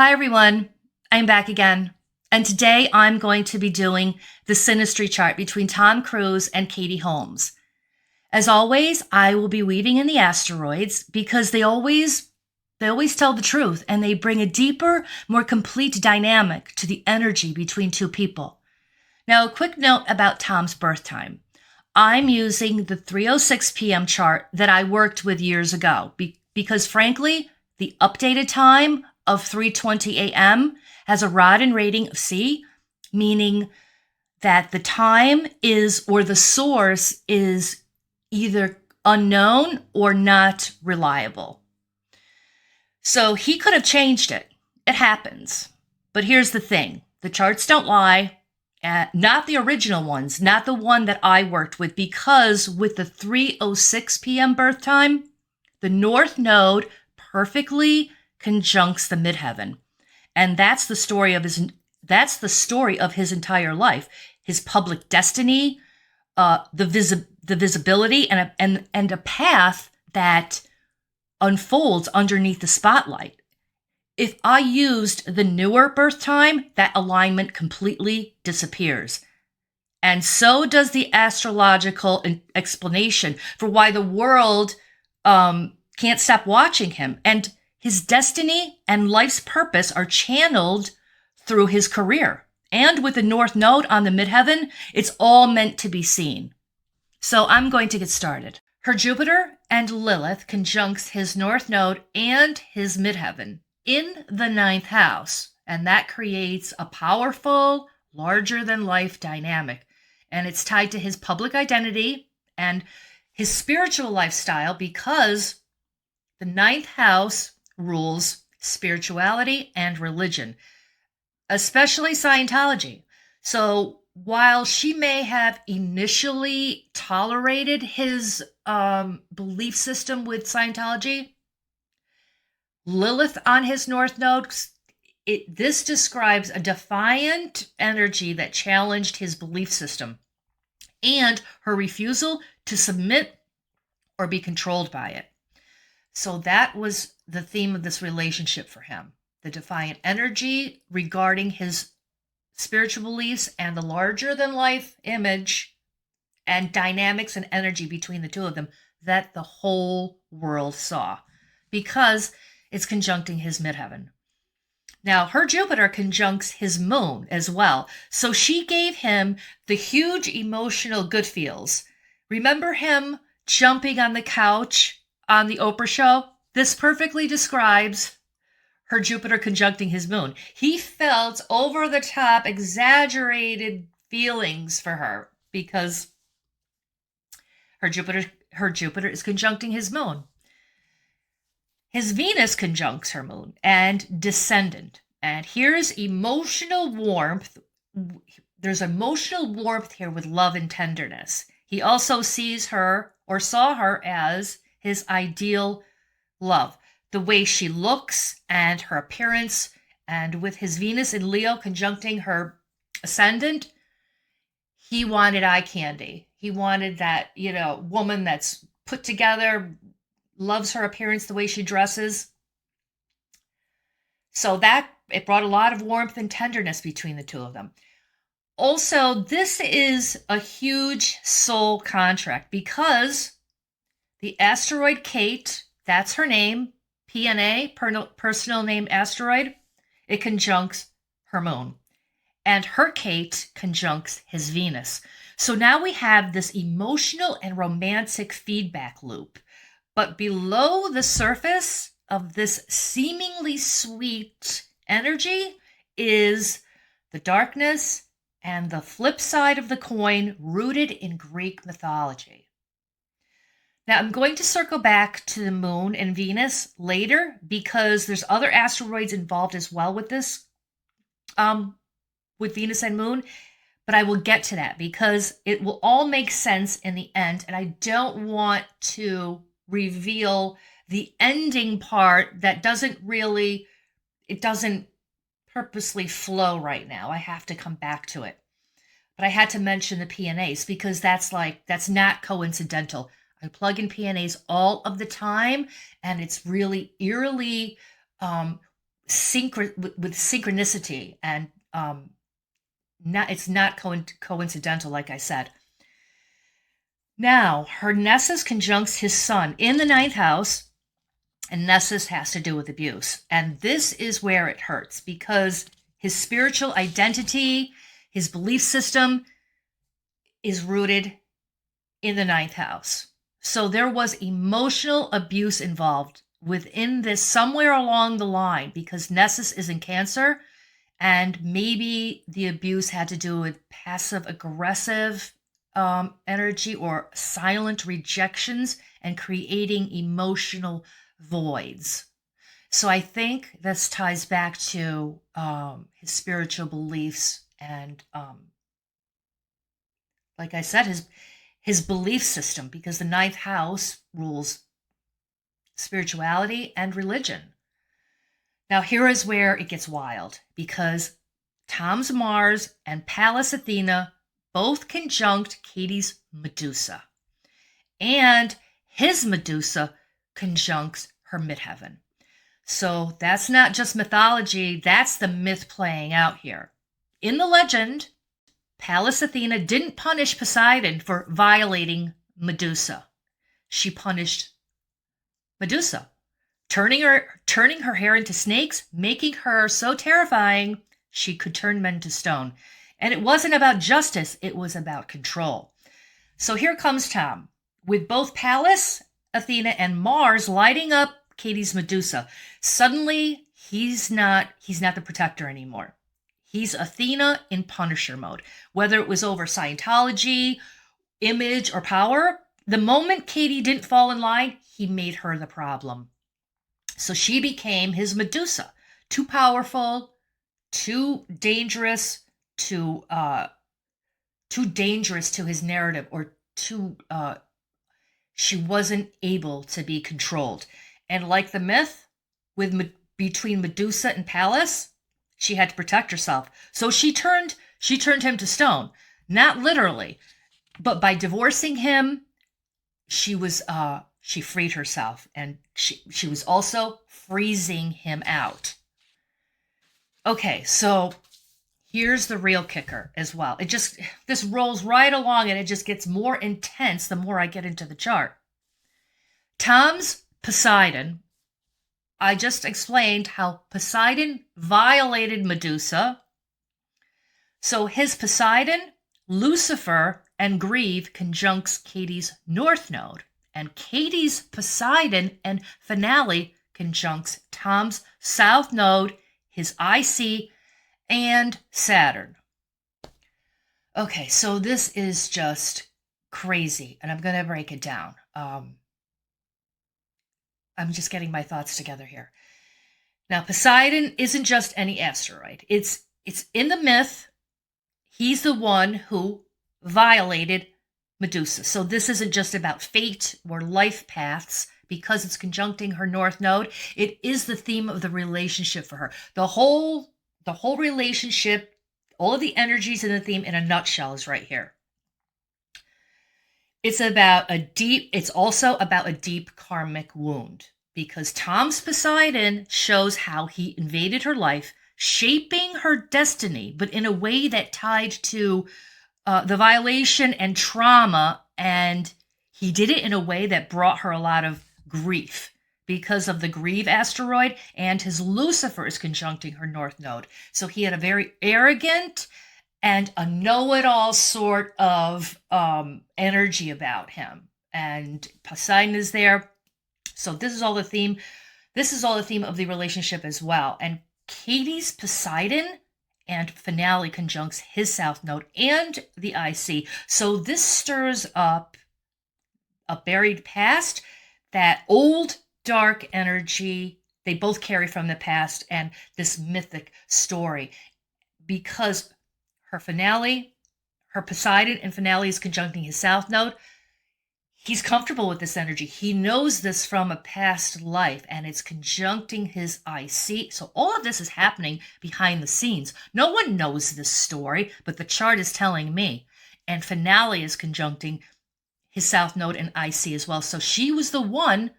Hi, everyone. I'm back again. And today I'm going to be doing the Synastry chart between Tom Cruise and Katie Holmes. As always, I will be weaving in the asteroids because they always tell the truth and they bring a deeper, more complete dynamic to the energy between two people. Now, a quick note about Tom's birth time. I'm using the 3:06 p.m. chart that I worked with years ago because frankly, the updated time of 3:20 a.m. has a Rodin rating of C, meaning that the time is or the source is either unknown or not reliable. So he could have changed it. It happens. But here's the thing. The charts don't lie. Not the original ones, not the one that I worked with, because with the 3:06 p.m. birth time, the North Node perfectly conjuncts the midheaven. And that's the story of his entire life, his public destiny, the visibility, and a path that unfolds underneath the spotlight. If I used the newer birth time, that alignment completely disappears. And so does the astrological explanation for why the world can't stop watching him. And his destiny and life's purpose are channeled through his career. And with the North Node on the midheaven, it's all meant to be seen. So I'm going to get started. Her Jupiter and Lilith conjuncts his North Node and his midheaven in the ninth house. And that creates a powerful, larger-than-life dynamic. And it's tied to his public identity and his spiritual lifestyle because the ninth house rules spirituality and religion, especially Scientology. So while she may have initially tolerated his belief system with Scientology, Lilith on his North Node, this describes a defiant energy that challenged his belief system and her refusal to submit or be controlled by it. So that was the theme of this relationship for him. The defiant energy regarding his spiritual beliefs and the larger-than-life image and dynamics and energy between the two of them that the whole world saw because it's conjuncting his midheaven. Now, her Jupiter conjuncts his moon as well. So she gave him the huge emotional good feels. Remember him jumping on the couch on the Oprah show? This perfectly describes her Jupiter conjuncting his moon. He felt over the top, exaggerated feelings for her because her Jupiter is conjuncting his moon. His Venus conjuncts her moon and descendant. And here's emotional warmth. There's emotional warmth here with love and tenderness. He also sees her or saw her as his ideal love. The way she looks and her appearance, and with his Venus in Leo conjuncting her ascendant, he wanted eye candy. He wanted that, woman that's put together, loves her appearance, the way she dresses. So that it brought a lot of warmth and tenderness between the two of them. Also, this is a huge soul contract because the asteroid Kate, that's her name, PNA, personal name asteroid, it conjuncts her moon. And her Kate conjuncts his Venus. So now we have this emotional and romantic feedback loop. But below the surface of this seemingly sweet energy is the darkness and the flip side of the coin rooted in Greek mythology. Now, I'm going to circle back to the moon and Venus later because there's other asteroids involved as well with this, with Venus and moon. But I will get to that because it will all make sense in the end. And I don't want to reveal the ending part that doesn't purposely flow right now. I have to come back to it. But I had to mention the PNAs because that's not coincidental. I plug in PNAs all of the time, and it's really eerily with synchronicity, and it's not coincidental, like I said. Now, her Nessus conjuncts his sun in the ninth house, and Nessus has to do with abuse. And this is where it hurts, because his spiritual identity, his belief system is rooted in the ninth house. So there was emotional abuse involved within this somewhere along the line, because Nessus is in Cancer, and maybe the abuse had to do with passive aggressive energy or silent rejections and creating emotional voids. So I think this ties back to his spiritual beliefs and, like I said, his belief system, because the ninth house rules spirituality and religion. Now, here is where it gets wild, because Tom's Mars and Pallas Athena both conjunct Katie's Medusa, and his Medusa conjuncts her midheaven. So that's not just mythology, that's the myth playing out here. In the legend, Pallas Athena didn't punish Poseidon for violating Medusa. She punished Medusa, turning her hair into snakes, making her so terrifying she could turn men to stone. And it wasn't about justice, it was about control. So here comes Tom, with both Pallas Athena and Mars lighting up Katie's Medusa. Suddenly, he's not the protector anymore. He's Athena in Punisher mode. Whether it was over Scientology, image, or power, the moment Katie didn't fall in line, he made her the problem. So she became his Medusa. Too powerful, too dangerous, too dangerous to his narrative, or she wasn't able to be controlled. And like the myth, between Medusa and Pallas, she had to protect herself. So she turned him to stone, not literally, but by divorcing him, she freed herself, and she was also freezing him out. Okay, so here's the real kicker as well. This rolls right along, and it just gets more intense the more I get into the chart. Tom's Poseidon, I just explained how Poseidon violated Medusa. So his Poseidon, Lucifer, and Grieve conjuncts Katie's North Node. And Katie's Poseidon and Finale conjuncts Tom's South Node, his IC, and Saturn. Okay, so this is just crazy, and I'm going to break it down. I'm just getting my thoughts together here. Now, Poseidon isn't just any asteroid. It's in the myth. He's the one who violated Medusa. So this isn't just about fate or life paths, because it's conjuncting her North Node. It is the theme of the relationship for her. The whole relationship, all of the energies in the theme in a nutshell is right here. It's also about a deep karmic wound, because Tom's Poseidon shows how he invaded her life, shaping her destiny, but in a way that tied to the violation and trauma, and he did it in a way that brought her a lot of grief because of the Grieve asteroid, and his Lucifer is conjuncting her North Node. So he had a very arrogant and a know-it-all sort of energy about him. And Poseidon is there. So this is all the theme. This is all the theme of the relationship as well. And Katie's Poseidon and Finale conjuncts his South Node and the IC. So this stirs up a buried past, that old dark energy they both carry from the past, and this mythic story. Because her Poseidon and Finale is conjuncting his South Node, he's comfortable with this energy. He knows this from a past life, and it's conjuncting his IC. So all of this is happening behind the scenes. No one knows this story, but the chart is telling me. And Finale is conjuncting his South Node and IC as well. So she was the one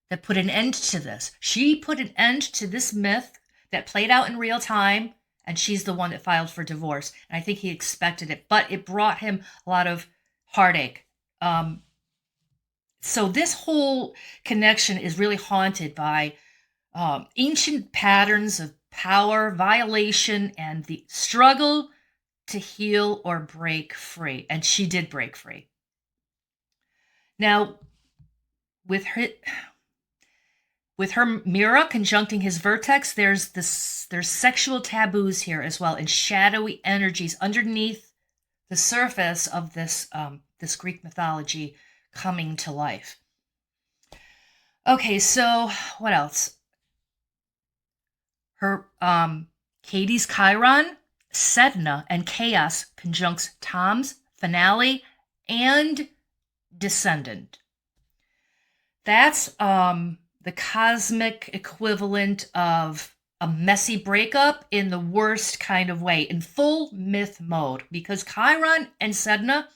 that put an end to this. She put an end to this myth, that played out in real time, and she's the one that filed for divorce. And I think he expected it, but it brought him a lot of heartache. So this whole connection is really haunted by ancient patterns of power, violation, and the struggle to heal or break free. And she did break free. Now, with her Mira conjuncting his vertex, there's sexual taboos here as well, and shadowy energies underneath the surface of this Greek mythology coming to life. Okay, so what else? Her Katie's Chiron, Sedna, and Chaos conjuncts Tom's finale and descendant. That's the cosmic equivalent of a messy breakup in the worst kind of way, in full myth mode, because Chiron and Sedna,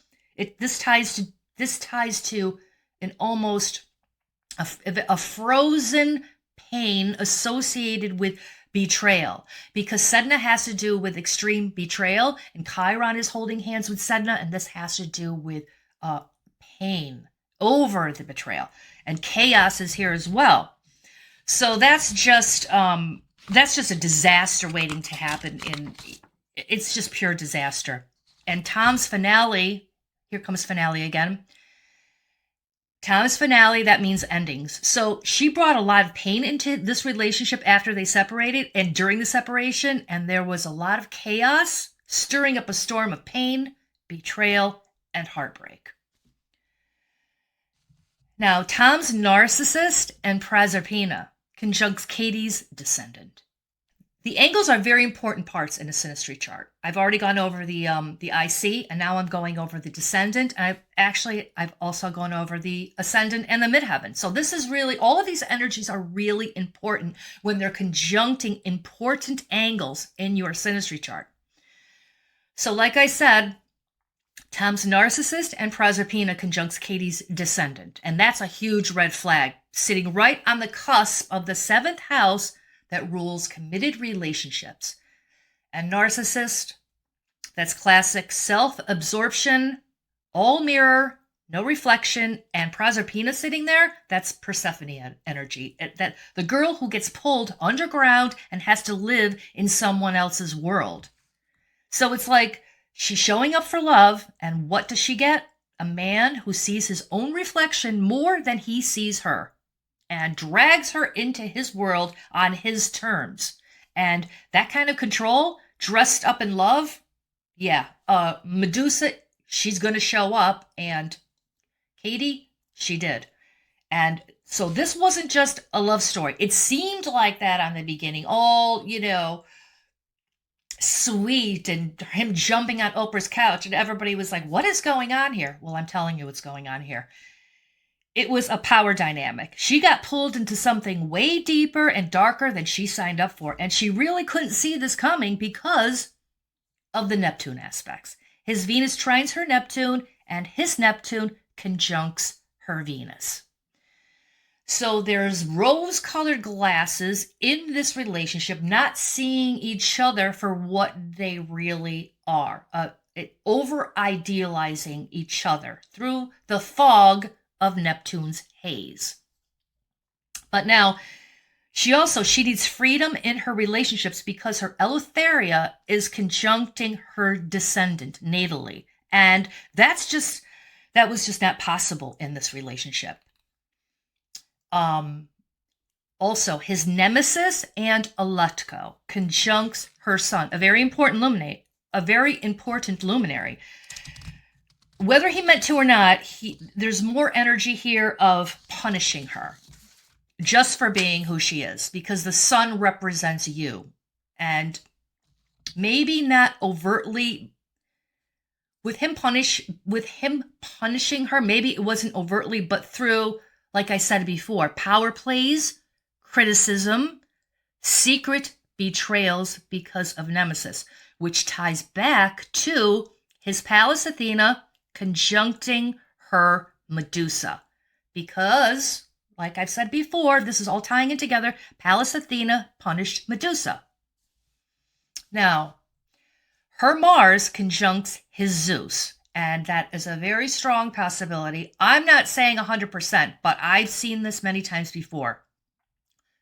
this ties to an almost a frozen pain associated with betrayal, because Sedna has to do with extreme betrayal, and Chiron is holding hands with Sedna, and this has to do with pain over the betrayal, and chaos is here as well. So that's just a disaster waiting to happen. It's just pure disaster. And Tom's finale, here comes finale again. Tom's finale, that means endings. So she brought a lot of pain into this relationship after they separated and during the separation, and there was a lot of chaos, stirring up a storm of pain, betrayal, and heartbreak. Now, Tom's narcissist and Proserpina conjuncts Katie's descendant. The angles are very important parts in a synastry chart. I've already gone over the IC, and now I'm going over the descendant. And I've also gone over the ascendant and the midheaven. So this is really, all of these energies are really important when they're conjuncting important angles in your synastry chart. So like I said, Tom's narcissist and Proserpina conjuncts Katie's descendant. And that's a huge red flag, sitting right on the cusp of the 7th house that rules committed relationships. And narcissist, that's classic self-absorption, all mirror, no reflection, and Proserpina sitting there, that's Persephone energy. That the girl who gets pulled underground and has to live in someone else's world. So it's like she's showing up for love, and what does she get? A man who sees his own reflection more than he sees her, and drags her into his world on his terms. And that kind of control, dressed up in love, yeah, Medusa, she's going to show up, and Katie, she did. And so this wasn't just a love story. It seemed like that on the beginning, all, sweet, and him jumping on Oprah's couch, and everybody was like, what is going on here? Well, I'm telling you what's going on here. It was a power dynamic. She got pulled into something way deeper and darker than she signed up for. And she really couldn't see this coming because of the Neptune aspects. His Venus trines her Neptune, and his Neptune conjuncts her Venus. So there's rose-colored glasses in this relationship, not seeing each other for what they really are. Over-idealizing each other through the fog of Neptune's haze. But now, she needs freedom in her relationships because her Eleutheria is conjuncting her descendant natally. And that was just not possible in this relationship. Also, his nemesis and Alutko conjuncts her sun, a very important luminary. Whether he meant to or not, there's more energy here of punishing her just for being who she is, because the sun represents you. And maybe not overtly with him punishing her, maybe it wasn't overtly, but through, like I said before, power plays, criticism, secret betrayals because of nemesis, which ties back to his Pallas Athena conjuncting her Medusa. Because, like I've said before, this is all tying in together. Pallas Athena punished Medusa. Now, her Mars conjuncts his Zeus, and that is a very strong possibility. I'm not saying 100%, but I've seen this many times before.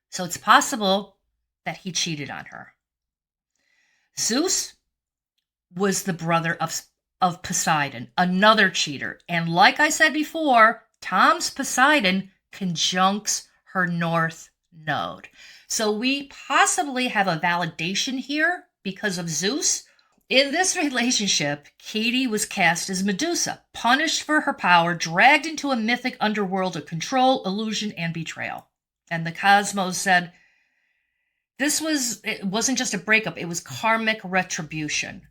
So it's possible that he cheated on her. Zeus was the brother of Poseidon, another cheater. And like I said before, Tom's Poseidon conjuncts her north node. So we possibly have a validation here because of Zeus. In this relationship, Katie was cast as Medusa, punished for her power, dragged into a mythic underworld of control, illusion, and betrayal. And the cosmos said, it wasn't just a breakup, it was karmic retribution.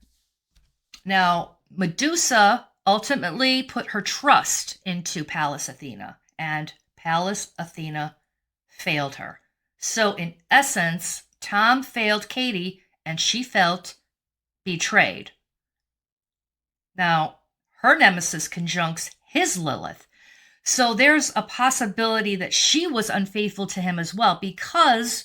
Now, Medusa ultimately put her trust into Pallas Athena, and Pallas Athena failed her. So in essence, Tom failed Katie, and she felt betrayed. Now, her nemesis conjuncts his Lilith. So there's a possibility that she was unfaithful to him as well because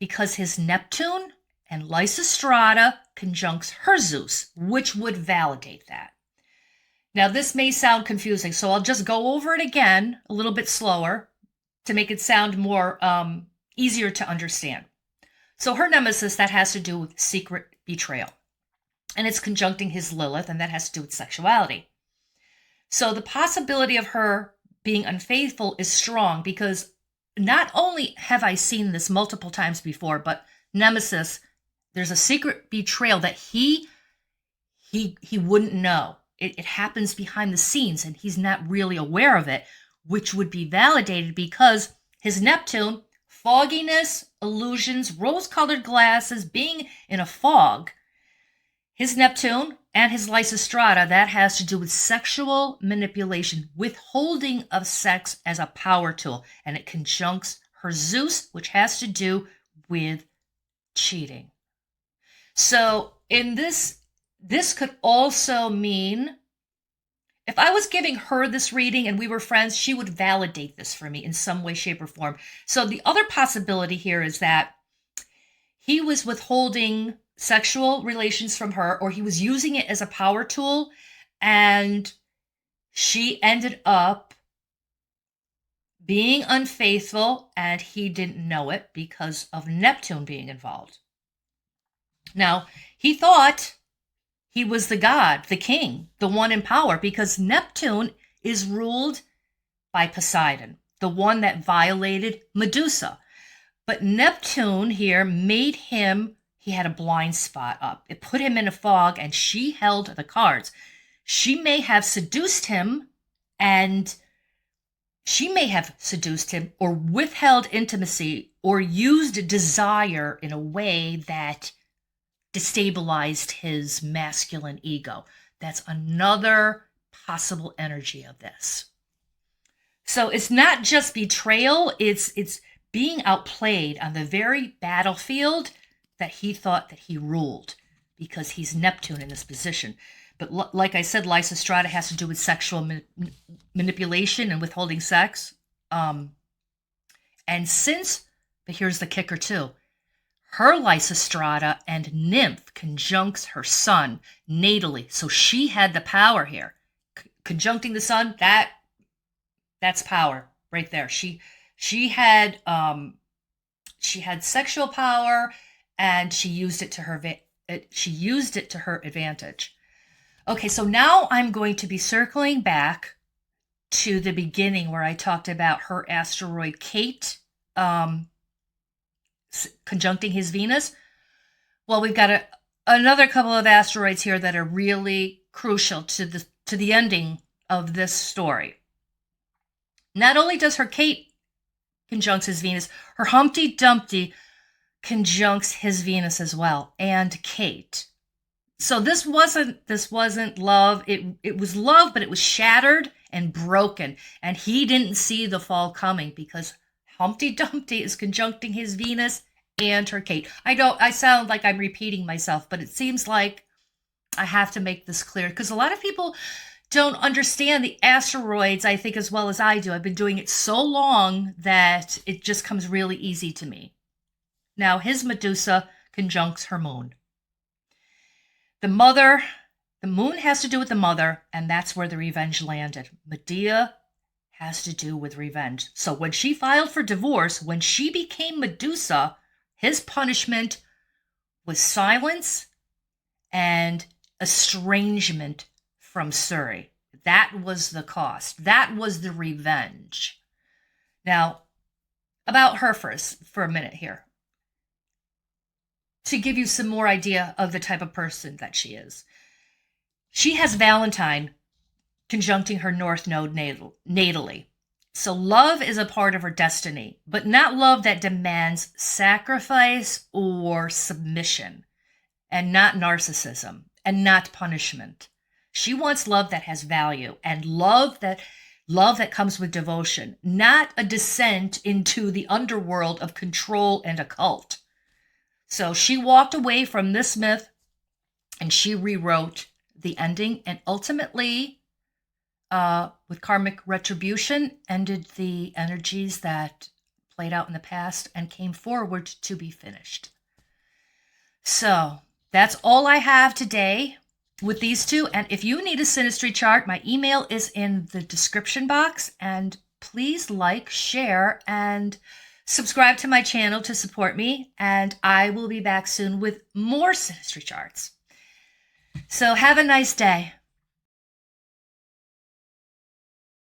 his Neptune and Lysistrata conjuncts her Zeus, which would validate that. Now, this may sound confusing, so I'll just go over it again a little bit slower to make it sound more easier to understand. So her nemesis, that has to do with secret betrayal. And it's conjuncting his Lilith, and that has to do with sexuality. So the possibility of her being unfaithful is strong because not only have I seen this multiple times before, but nemesis, there's a secret betrayal that he wouldn't know. It happens behind the scenes, and he's not really aware of it, which would be validated because his Neptune, fogginess, illusions, rose-colored glasses, being in a fog, his Neptune and his Lysistrata, that has to do with sexual manipulation, withholding of sex as a power tool, and it conjuncts her Zeus, which has to do with cheating. So in this could also mean, if I was giving her this reading and we were friends, she would validate this for me in some way, shape, or form. So the other possibility here is that he was withholding sexual relations from her, or he was using it as a power tool, and she ended up being unfaithful, and he didn't know it because of Neptune being involved. Now, he thought he was the god, the king, the one in power, because Neptune is ruled by Poseidon, the one that violated Medusa. But Neptune here made him, he had a blind spot up. It put him in a fog, and she held the cards. She may have seduced him, or withheld intimacy, or used desire in a way that destabilized his masculine ego. That's another possible energy of this. So it's not just betrayal, it's being outplayed on the very battlefield that he thought that he ruled, because he's Neptune in this position. But like I said, Lysistrata has to do with sexual manipulation and withholding sex. But here's the kicker too. Her Lysistrata and Nymph conjuncts her sun natally. So she had the power here. Conjuncting the sun, that's power right there. She had sexual power, and she used it to her advantage. Okay, so now I'm going to be circling back to the beginning where I talked about her asteroid Kate conjuncting his Venus. Well, we've got another couple of asteroids here that are really crucial to the ending of this story. Not only does her Kate conjuncts his Venus, her Humpty Dumpty conjuncts his Venus as well, and Kate. So this wasn't love. It was love, but it was shattered and broken, and he didn't see the fall coming because Humpty Dumpty is conjuncting his Venus and her Kate. I sound like I'm repeating myself, but it seems like I have to make this clear because a lot of people don't understand the asteroids, I think, as well as I do. I've been doing it so long that it just comes really easy to me. Now, his Medusa conjuncts her moon. The moon has to do with the mother, and that's where the revenge landed. Medea has to do with revenge. So when she filed for divorce, when she became Medusa, his punishment was silence and estrangement from Surrey. That was the cost. That was the revenge. Now, about her for a minute here, to give you some more idea of the type of person that she is. She has Valentine conjuncting her North Node natally. So love is a part of her destiny, but not love that demands sacrifice or submission, and not narcissism, and not punishment. She wants love that has value, and love that comes with devotion, not a descent into the underworld of control and occult. So she walked away from this myth and she rewrote the ending, and ultimately, with karmic retribution, ended the energies that played out in the past and came forward to be finished. So that's all I have today with these two. And if you need a synastry chart, my email is in the description box. And please like, share, and subscribe to my channel to support me. And I will be back soon with more synastry charts. So have a nice day.